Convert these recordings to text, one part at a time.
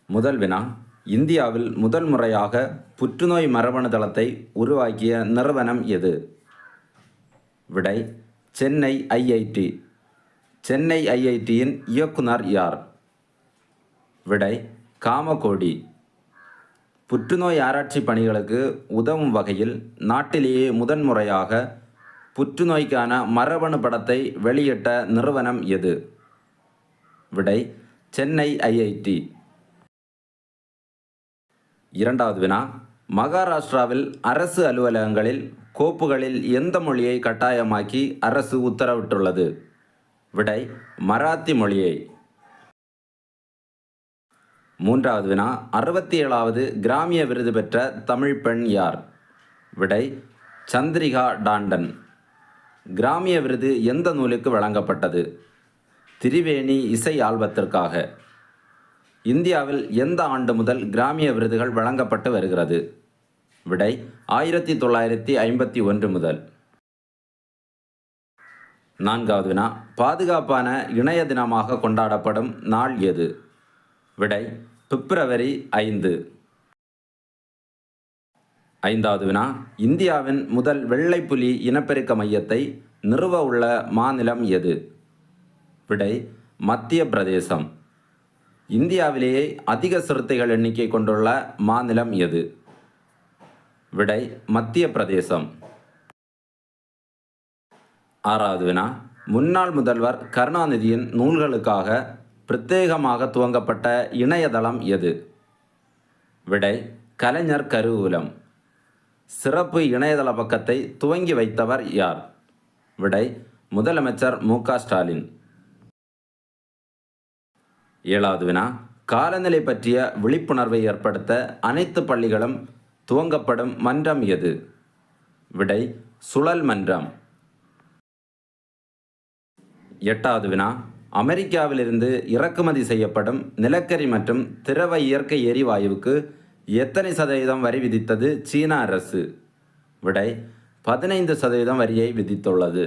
முதல் வினா, இந்தியாவில் முதல் முறையாக புற்றுநோய் மரபணு தளத்தை உருவாக்கிய நிறுவனம் எது? விடை, சென்னை ஐஐடி. சென்னை ஐஐடியின் இயக்குனர் யார்? விடை, காமகோடி. புற்றுநோய் ஆராய்ச்சி பணிகளுக்கு உதவும் வகையில் நாட்டிலேயே முதன்முறையாக புற்றுநோய்க்கான மரபணு படத்தை வெளியிட்ட நிறுவனம் எது? விடை, சென்னை ஐஐடி. இரண்டாவது வினா, மகாராஷ்டிராவில் அரசு அலுவலகங்களில் கோப்புகளில் எந்த மொழியை கட்டாயமாக்கி அரசு உத்தரவிட்டுள்ளது? விடை, மராத்தி மொழியை. மூன்றாவது வினா, 67வது கிராமிய விருது பெற்ற தமிழ் பெண் யார்? விடை, சந்திரிகா டாண்டன். கிராமிய விருது எந்த நூலுக்கு வழங்கப்பட்டது? திரிவேணி இசை ஆல்பத்திற்காக. இந்தியாவில் எந்த ஆண்டு முதல் கிராமிய விருதுகள் வழங்கப்பட்டு வருகிறது? விடை, 1951 முதல். நான்காவது வினா, பாதுகாப்பான இணைய தினமாக கொண்டாடப்படும் நாள் எது? விடை, பிப்ரவரி 5. ஐந்தாவது வினா, இந்தியாவின் முதல் வெள்ளைப்புலி இனப்பெருக்க மையத்தை நிறுவ உள்ள மாநிலம் எது? விடை, மத்திய பிரதேசம். இந்தியாவிலேயே அதிக சிறுத்தைகள் எண்ணிக்கை கொண்டுள்ள மாநிலம் எது? விடை, மத்திய பிரதேசம். ஆறாவது வினா, முன்னாள் முதல்வர் கருணாநிதியின் நூல்களுக்காக பிரத்யேகமாக துவங்கப்பட்ட இணையதளம் எது? விடை, கலைஞர் கருவூலம். சிறப்பு இணையதள பக்கத்தை துவங்கி வைத்தவர் யார்? விடை, முதலமைச்சர் மு.க. ஸ்டாலின். ஏழாவது வினா, காலநிலை பற்றிய விழிப்புணர்வை ஏற்படுத்த அனைத்து பள்ளிகளும் துவங்கப்படும் மன்றம் எது? விடை, சுழல் மன்றம். எட்டாவது வினா, அமெரிக்காவிலிருந்து இறக்குமதி செய்யப்படும் நிலக்கரி மற்றும் திரவ இயற்கை எரிவாயுவுக்கு எத்தனை சதவீதம் வரி விதித்தது சீன அரசு? விடை, 15% வரியை விதித்துள்ளது.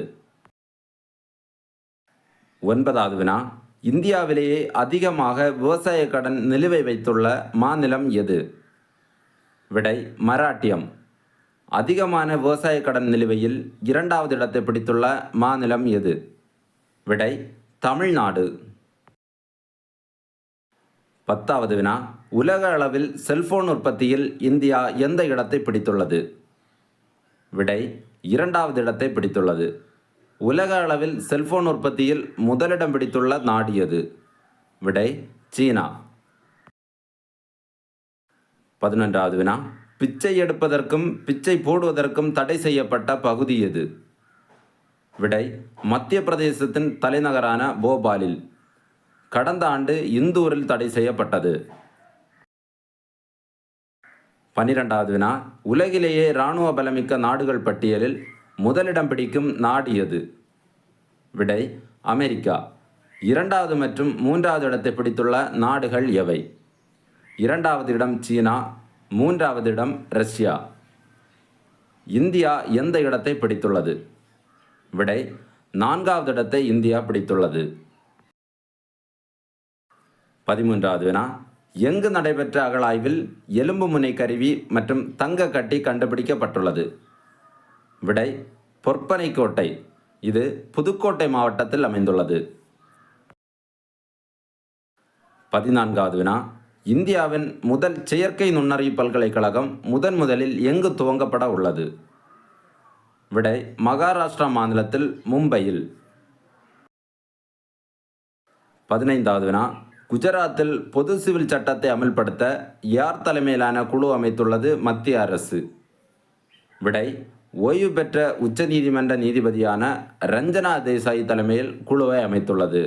ஒன்பதாவது வினா, இந்தியாவிலேயே அதிகமாக விவசாய கடன் நிலுவை வைத்துள்ள மாநிலம் எது? விடை, மராட்டியம். அதிகமான விவசாய கடன் நிலுவையில் 2வது இடத்தை பிடித்துள்ள மாநிலம் எது? விடை, தமிழ்நாடு. 10வது வினா, உலக அளவில் செல்போன் உற்பத்தியில் இந்தியா எந்த இடத்தை பிடித்துள்ளது? விடை, 2வது இடத்தை பிடித்துள்ளது. உலக அளவில் செல்போன் உற்பத்தியில் முதலிடம் பிடித்துள்ள நாடு எது? விடை, சீனா. 11வது வினா, பிச்சை எடுப்பதற்கும் பிச்சை போடுவதற்கும் தடை செய்யப்பட்ட பகுதி எது? விடை, மத்திய பிரதேசத்தின் தலைநகரான போபாலில். கடந்த ஆண்டு இந்தூரில் தடை செய்யப்பட்டது. 12வது வினா, உலகிலேயே இராணுவ பலமிக்க நாடுகள் பட்டியலில் முதலிடம் பிடிக்கும் நாடு எது? விடை, அமெரிக்கா. 2வது மற்றும் 3வது இடத்தை பிடித்துள்ள நாடுகள் எவை? 2வது இடம் சீனா, 3வது இடம் ரஷ்யா. இந்தியா எந்த இடத்தை பிடித்துள்ளது? விடை, 4வது இடத்தை இந்தியா பிடித்துள்ளது. 13வது வினா, எங்கு நடைபெற்ற அகழாய்வில் எலும்பு முனை கருவி மற்றும் தங்க கட்டி கண்டுபிடிக்கப்பட்டுள்ளது? விடை, பொற்பனைக்கோட்டை. இது புதுக்கோட்டை மாவட்டத்தில் அமைந்துள்ளது. 14வது வினா, இந்தியாவின் முதல் செயற்கை நுண்ணறிவு பல்கலைக்கழகம் முதலில் எங்கு துவங்கப்பட உள்ளது? விடை, மகாராஷ்டிரா மாநிலத்தில் மும்பையில். 15வது வினா, குஜராத்தில் பொது சிவில் சட்டத்தை அமல்படுத்த யார் தலைமையிலான குழு அமைத்துள்ளது மத்திய அரசு? விடை, ஓய்வு பெற்ற உச்சநீதிமன்ற நீதிபதியான ரஞ்சனா தேசாய் தலைமையில் குழுவை அமைத்துள்ளது.